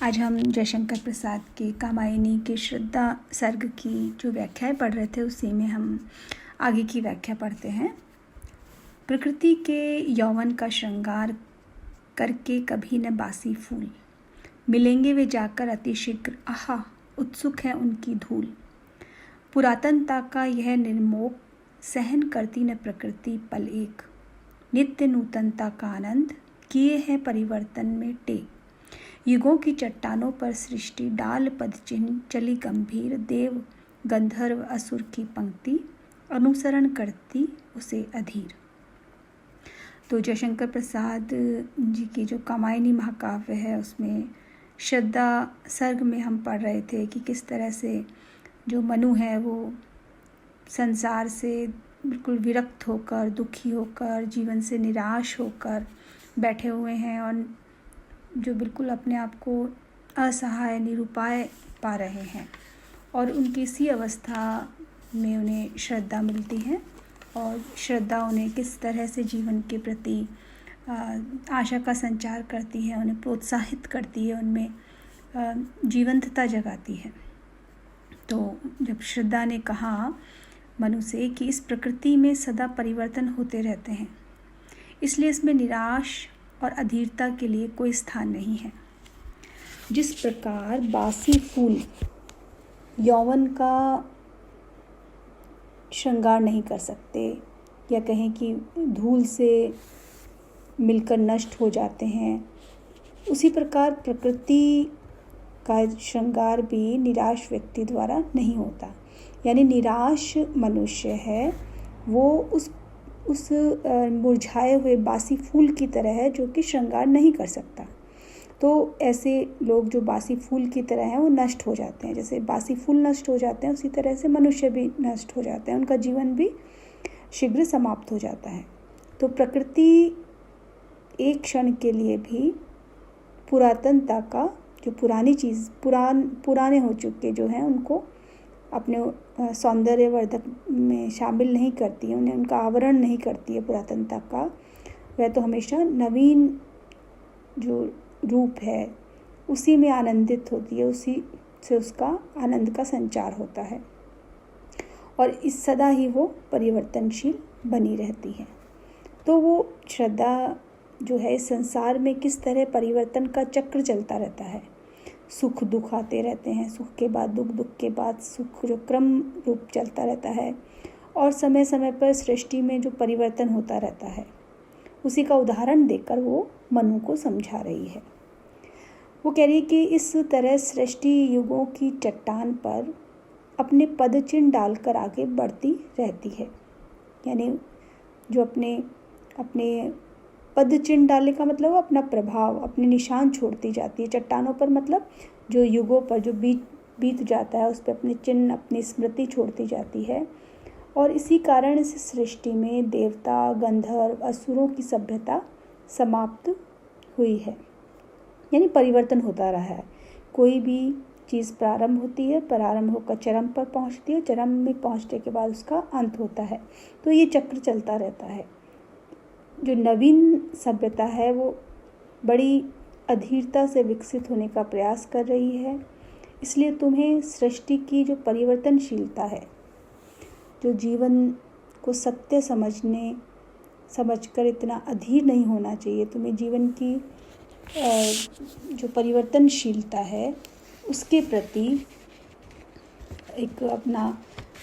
आज हम जयशंकर प्रसाद के कामायनी के श्रद्धा सर्ग की जो व्याख्याएं पढ़ रहे थे उसी में हम आगे की व्याख्या पढ़ते हैं। प्रकृति के यौवन का श्रृंगार करके कभी न बासी फूल, मिलेंगे वे जाकर अति शीघ्र, आहा उत्सुक है उनकी धूल। पुरातनता का यह निर्मोह सहन करती न प्रकृति पल एक, नित्य नूतनता का आनंद किए हैं परिवर्तन में टेक। युगों की चट्टानों पर सृष्टि डाल पद चिन्ह चली गंभीर, देव गंधर्व असुर की पंक्ति अनुसरण करती उसे अधीर। तो जयशंकर प्रसाद जी की जो कामायनी महाकाव्य है उसमें श्रद्धा सर्ग में हम पढ़ रहे थे कि किस तरह से जो मनु है वो संसार से बिल्कुल विरक्त होकर, दुखी होकर, जीवन से निराश होकर बैठे हुए हैं और जो बिल्कुल अपने आप को असहाय निरुपाय पा रहे हैं और उनकी इसी अवस्था में उन्हें श्रद्धा मिलती है और श्रद्धा उन्हें किस तरह से जीवन के प्रति आशा का संचार करती है, उन्हें प्रोत्साहित करती है, उनमें जीवंतता जगाती है। तो जब श्रद्धा ने कहा मनु से कि इस प्रकृति में सदा परिवर्तन होते रहते हैं, इसलिए इसमें निराश और अधीरता के लिए कोई स्थान नहीं है। जिस प्रकार बासी फूल यौवन का श्रृंगार नहीं कर सकते या कहें कि धूल से मिलकर नष्ट हो जाते हैं, उसी प्रकार प्रकृति का श्रृंगार भी निराश व्यक्ति द्वारा नहीं होता। यानी निराश मनुष्य है वो उस मुरझाए हुए बासी फूल की तरह है जो कि श्रृंगार नहीं कर सकता। तो ऐसे लोग जो बासी फूल की तरह हैं वो नष्ट हो जाते हैं। जैसे बासी फूल नष्ट हो जाते हैं उसी तरह से मनुष्य भी नष्ट हो जाते हैं, उनका जीवन भी शीघ्र समाप्त हो जाता है। तो प्रकृति एक क्षण के लिए भी पुरातनता का जो पुरानी चीज़ पुराने हो चुके जो हैं उनको अपने सौंदर्यवर्धक में शामिल नहीं करती है, उन्हें उनका आवरण नहीं करती है पुरातनता का। वह तो हमेशा नवीन जो रूप है उसी में आनंदित होती है, उसी से उसका आनंद का संचार होता है और इस सदा ही वो परिवर्तनशील बनी रहती है। तो वो श्रद्धा जो है इस संसार में किस तरह परिवर्तन का चक्र चलता रहता है, सुख दुख आते रहते हैं, सुख के बाद दुख, दुख के बाद सुख, जो क्रम रूप चलता रहता है और समय समय पर सृष्टि में जो परिवर्तन होता रहता है उसी का उदाहरण देकर वो मनु को समझा रही है। वो कह रही है कि इस तरह सृष्टि युगों की चट्टान पर अपने पद चिन्ह डालकर आगे बढ़ती रहती है। यानी जो अपने पद चिन्ह डालने का मतलब अपना प्रभाव, अपने निशान छोड़ती जाती है चट्टानों पर, मतलब जो युगों पर जो बीत जाता है उस पर अपने चिन्ह, अपनी स्मृति छोड़ती जाती है। और इसी कारण इस सृष्टि में देवता, गंधर्व, असुरों की सभ्यता समाप्त हुई है। यानी परिवर्तन होता रहा है। कोई भी चीज़ प्रारंभ होती है, प्रारंभ होकर चरम पर पहुंचती है, चरम में पहुंचने के बाद उसका अंत होता है। तो ये चक्र चलता रहता है। जो नवीन सभ्यता है वो बड़ी अधीरता से विकसित होने का प्रयास कर रही है। इसलिए तुम्हें सृष्टि की जो परिवर्तनशीलता है, जो जीवन को सत्य समझकर इतना अधीर नहीं होना चाहिए। तुम्हें जीवन की जो परिवर्तनशीलता है उसके प्रति एक अपना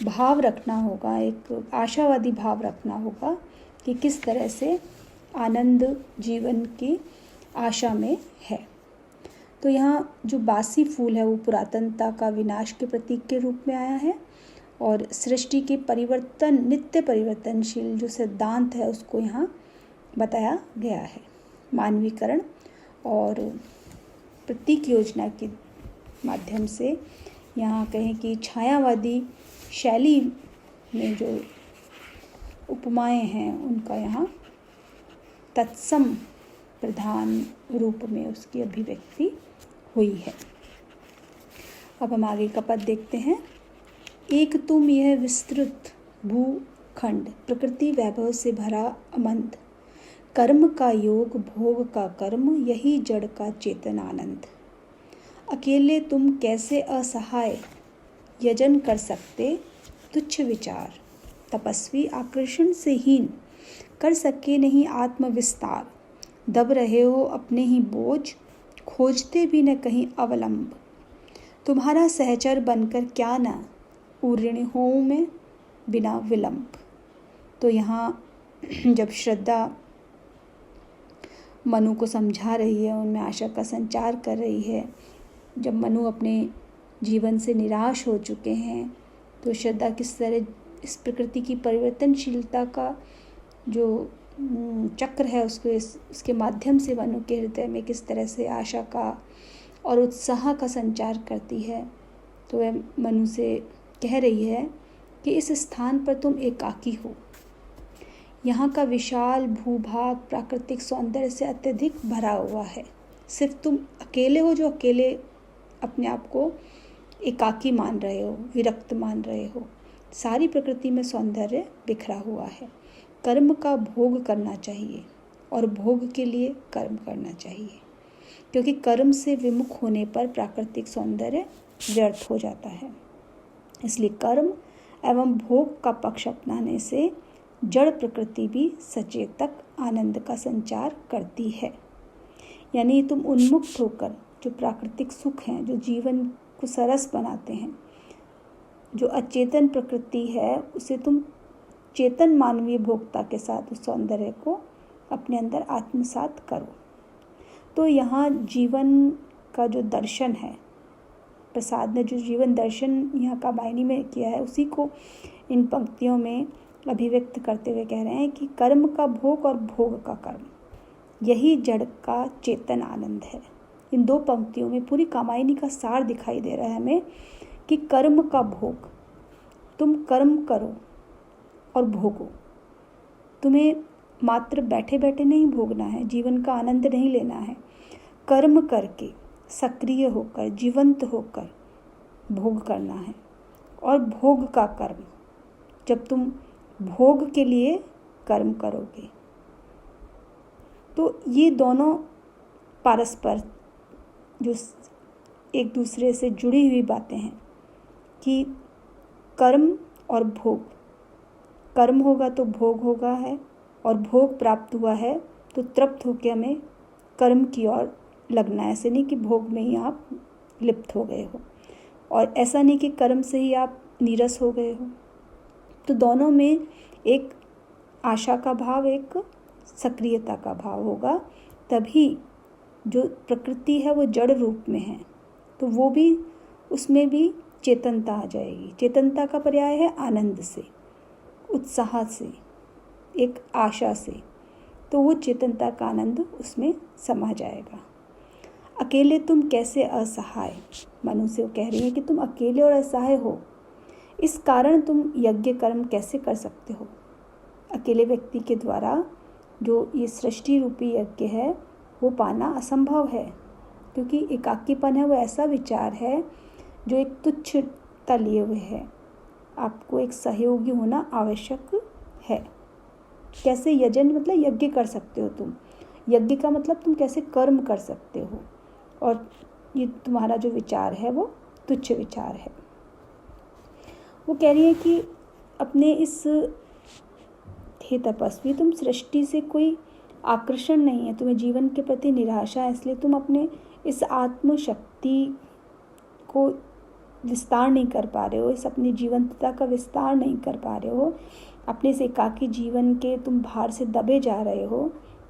भाव रखना होगा, एक आशावादी भाव रखना होगा कि किस तरह से आनंद जीवन की आशा में है। तो यहाँ जो बासी फूल है वो पुरातनता का विनाश के प्रतीक के रूप में आया है और सृष्टि के परिवर्तन, नित्य परिवर्तनशील जो सिद्धांत है उसको यहाँ बताया गया है। मानवीकरण और प्रतीक योजना के माध्यम से यहाँ कहें कि छायावादी शैली में जो उपमाएं हैं उनका यहाँ तत्सम प्रधान रूप में उसकी अभिव्यक्ति हुई है। अब हम आगे का पद देखते हैं। एक तुम यह विस्तृत भूखंड, प्रकृति वैभव से भरा अमंत, कर्म का योग भोग का कर्म, यही जड़ का चेतन आनंद। अकेले तुम कैसे असहाय यजन कर सकते तुच्छ विचार। तपस्वी आकर्षण से हीन कर सके नहीं आत्मविस्तार। दब रहे हो अपने ही बोझ खोजते भी न कहीं अवलंब। तुम्हारा सहचर बनकर क्या न उऋणी होऊं मैं बिना विलंब। तो यहाँ जब श्रद्धा मनु को समझा रही है, उनमें आशा का संचार कर रही है, जब मनु अपने जीवन से निराश हो चुके हैं, तो श्रद्धा किस तरह इस प्रकृति की परिवर्तनशीलता का जो चक्र है उसके माध्यम से मनु के हृदय में किस तरह से आशा का और उत्साह का संचार करती है। तो वह मनु से कह रही है कि इस स्थान पर तुम एकाकी हो। यहाँ का विशाल भूभाग प्राकृतिक सौंदर्य से अत्यधिक भरा हुआ है। सिर्फ तुम अकेले हो जो अकेले अपने आप को एकाकी मान रहे हो, विरक्त मान रहे हो। सारी प्रकृति में सौंदर्य बिखरा हुआ है। कर्म का भोग करना चाहिए और भोग के लिए कर्म करना चाहिए, क्योंकि कर्म से विमुख होने पर प्राकृतिक सौंदर्य व्यर्थ हो जाता है। इसलिए कर्म एवं भोग का पक्ष अपनाने से जड़ प्रकृति भी सचेतक आनंद का संचार करती है। यानी तुम उन्मुक्त होकर जो प्राकृतिक सुख हैं, जो जीवन को सरस बनाते हैं, जो अचेतन प्रकृति है, उसे तुम चेतन मानवीय भोक्ता के साथ उस सौंदर्य को अपने अंदर आत्मसात करो। तो यहाँ जीवन का जो दर्शन है, प्रसाद ने जो जीवन दर्शन यहाँ का वाहिनी में किया है, उसी को इन पंक्तियों में अभिव्यक्त करते हुए कह रहे हैं कि कर्म का भोग और भोग का कर्म, यही जड़ का चेतन आनंद है। इन दो पंक्तियों में पूरी कामायनी का सार दिखाई दे रहा है हमें कि कर्म का भोग, तुम कर्म करो और भोगो। तुम्हें मात्र बैठे बैठे नहीं भोगना है, जीवन का आनंद नहीं लेना है। कर्म करके सक्रिय होकर जीवंत होकर भोग करना है। और भोग का कर्म, जब तुम भोग के लिए कर्म करोगे, तो ये दोनों परस्पर जो एक दूसरे से जुड़ी हुई बातें हैं कि कर्म और भोग, कर्म होगा तो भोग होगा है, और भोग प्राप्त हुआ है तो तृप्त होकर हमें कर्म की ओर लगना है। ऐसे नहीं कि भोग में ही आप लिप्त हो गए हो, और ऐसा नहीं कि कर्म से ही आप नीरस हो गए हो। तो दोनों में एक आशा का भाव, एक सक्रियता का भाव होगा, तभी जो प्रकृति है वो जड़ रूप में है, तो वो भी, उसमें भी चेतनता आ जाएगी। चेतनता का पर्याय है आनंद से, उत्साह से, एक आशा से, तो वो चेतनता का आनंद उसमें समा जाएगा। अकेले तुम कैसे असहाय, मनु से वो कह रही है कि तुम अकेले और असहाय हो, इस कारण तुम यज्ञ कर्म कैसे कर सकते हो। अकेले व्यक्ति के द्वारा जो ये सृष्टि रूपी यज्ञ है वो पाना असंभव है, क्योंकि एकाकीपन है वो ऐसा विचार है जो एक तुच्छता लिए हुए है। आपको एक सहयोगी होना आवश्यक है। कैसे यजन मतलब यज्ञ कर सकते हो तुम, यज्ञ का मतलब तुम कैसे कर्म कर सकते हो, और ये तुम्हारा जो विचार है वो तुच्छ विचार है। वो कह रही है कि अपने इस, हे तपस्वी, तुम सृष्टि से कोई आकर्षण नहीं है, तुम्हें जीवन के प्रति निराशा है, इसलिए तुम अपने इस आत्मशक्ति को विस्तार नहीं कर पा रहे हो, इस अपनी जीवंतता का विस्तार नहीं कर पा रहे हो। अपने इस एकाकी जीवन के तुम भार से दबे जा रहे हो,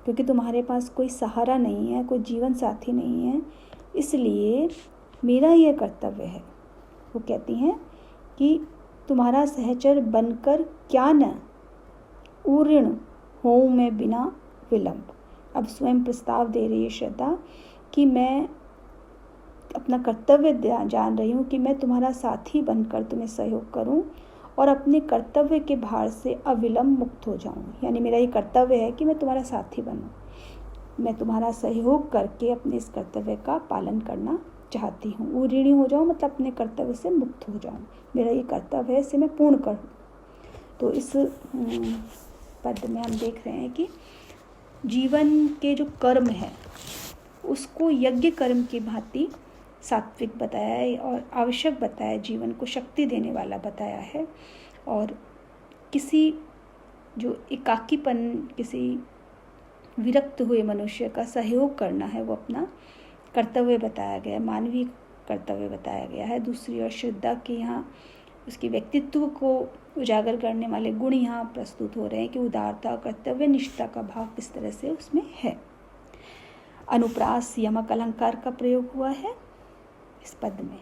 क्योंकि तुम्हारे पास कोई सहारा नहीं है, कोई जीवन साथी नहीं है। इसलिए मेरा यह कर्तव्य है, वो कहती हैं कि तुम्हारा सहचर बनकर क्या न उऋण होऊं मैं बिना विलंब। अब स्वयं प्रस्ताव दे रही है श्रद्धा कि मैं अपना कर्तव्य जान रही हूँ कि मैं तुम्हारा साथी बनकर तुम्हें सहयोग करूँ और अपने कर्तव्य के भार से अविलंब मुक्त हो जाऊँ। यानी मेरा ये कर्तव्य है कि मैं तुम्हारा साथी बनूँ, मैं तुम्हारा सहयोग करके अपने इस कर्तव्य का पालन करना चाहती हूँ। उऋणी हो जाऊँ मतलब अपने कर्तव्य से मुक्त हो जाऊँ, मेरा ये कर्तव्य है, इसे मैं पूर्ण करूँ। तो इस पद में हम देख रहे हैं कि जीवन के जो कर्म है उसको यज्ञ कर्म की भांति सात्विक बताया है और आवश्यक बताया है, जीवन को शक्ति देने वाला बताया है। और किसी जो एकाकीपन, किसी विरक्त हुए मनुष्य का सहयोग करना है वो अपना कर्तव्य बताया गया है, मानवीय कर्तव्य बताया गया है। दूसरी ओर श्रद्धा के यहाँ उसके व्यक्तित्व को उजागर करने वाले गुण यहाँ प्रस्तुत हो रहे हैं कि उदारता और कर्तव्य निष्ठा का भाव किस तरह से उसमें है। अनुप्रास यमक अलंकार का प्रयोग हुआ है इस पद में।